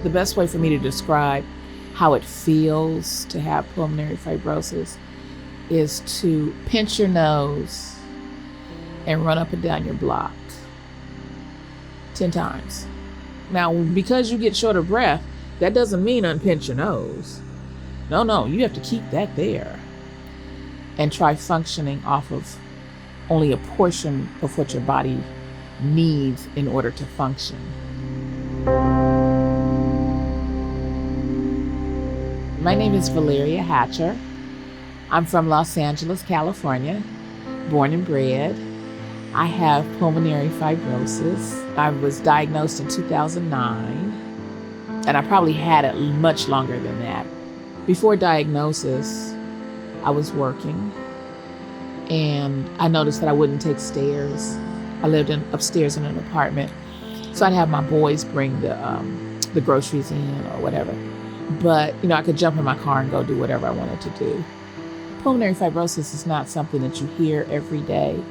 The best way for me to describe how it feels to have pulmonary fibrosis is to pinch your nose and run up and down your block 10 times. Now, because you get short of breath, that doesn't mean unpinch your nose. No, you have to keep that there and try functioning off of only a portion of what your body needs in order to function. My name is Valeria Hatcher. I'm from Los Angeles, California, born and bred. I have pulmonary fibrosis. I was diagnosed in 2009, and I probably had it much longer than that. Before diagnosis, I was working, and I noticed that I wouldn't take stairs. I lived upstairs in an apartment, so I'd have my boys bring the groceries in or whatever. But, I could jump in my car and go do whatever I wanted to do. Pulmonary fibrosis is not something that you hear every day.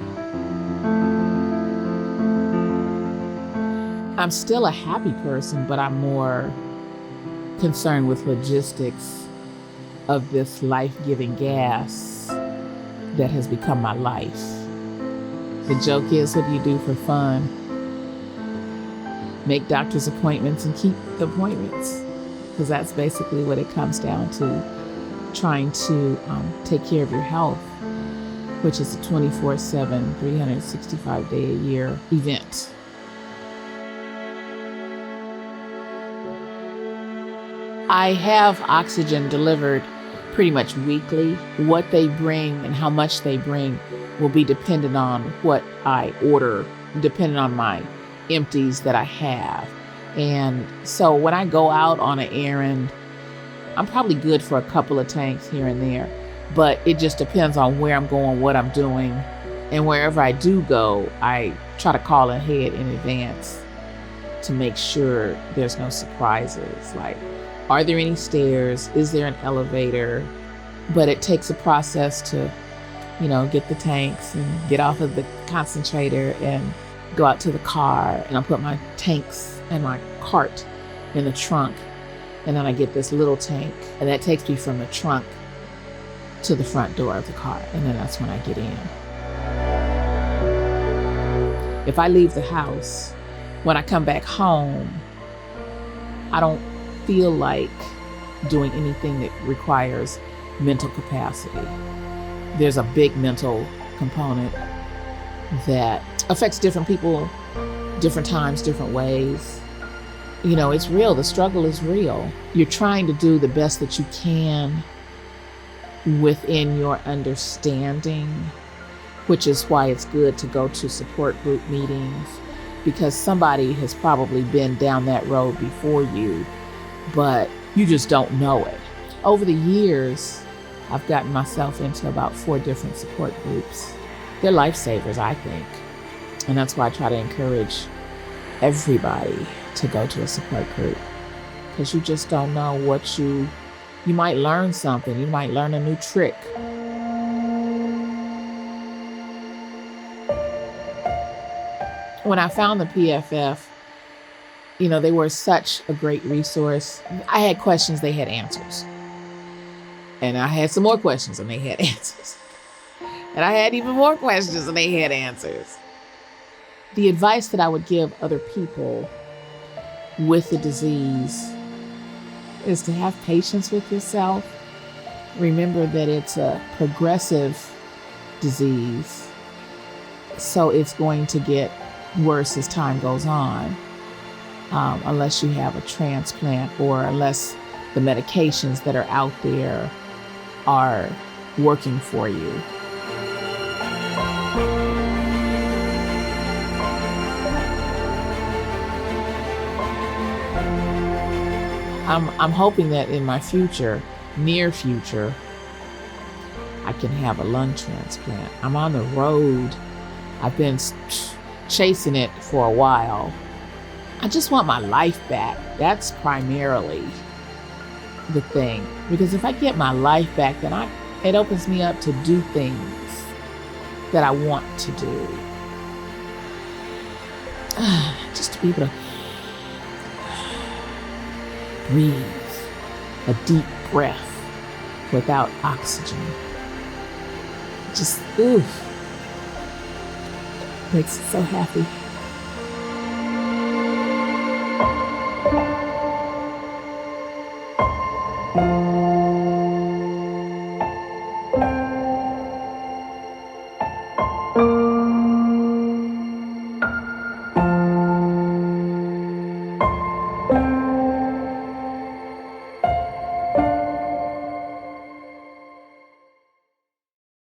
I'm still a happy person, but I'm more concerned with logistics of this life-giving gas that has become my life. The joke is, what do you do for fun? Make doctor's appointments and keep the appointments. Because that's basically what it comes down to, trying to take care of your health, which is a 24/7, 365-day-a-year event. I have oxygen delivered pretty much weekly. What they bring and how much they bring will be dependent on what I order, depending on my empties that I have. And so when I go out on an errand, I'm probably good for a couple of tanks here and there, but it just depends on where I'm going, what I'm doing. And wherever I do go, I try to call ahead in advance to make sure there's no surprises. Like, are there any stairs? Is there an elevator? But it takes a process to, get the tanks and get off of the concentrator and go out to the car, and I'll put my tanks and my cart in the trunk, and then I get this little tank, and that takes me from the trunk to the front door of the car, and then that's when I get in. If I leave the house, when I come back home, I don't feel like doing anything that requires mental capacity. There's a big mental component that affects different people, different times, different ways. It's real. The struggle is real. You're trying to do the best that you can within your understanding, which is why it's good to go to support group meetings, because somebody has probably been down that road before you, but you just don't know it. Over the years, I've gotten myself into about 4 different support groups. They're lifesavers, I think. And that's why I try to encourage everybody to go to a support group, because you just don't know what you might learn something. You might learn a new trick. When I found the PFF, they were such a great resource. I had questions, they had answers. And I had some more questions and they had answers. And I had even more questions and they had answers. The advice that I would give other people with the disease is to have patience with yourself. Remember that it's a progressive disease, so it's going to get worse as time goes on, unless you have a transplant or unless the medications that are out there are working for you. I'm hoping that in my near future, I can have a lung transplant. I'm on the road. I've been chasing it for a while. I just want my life back. That's primarily the thing. Because if I get my life back, then it opens me up to do things that I want to do. Just to be able to breathe a deep breath without oxygen. Just, makes me so happy.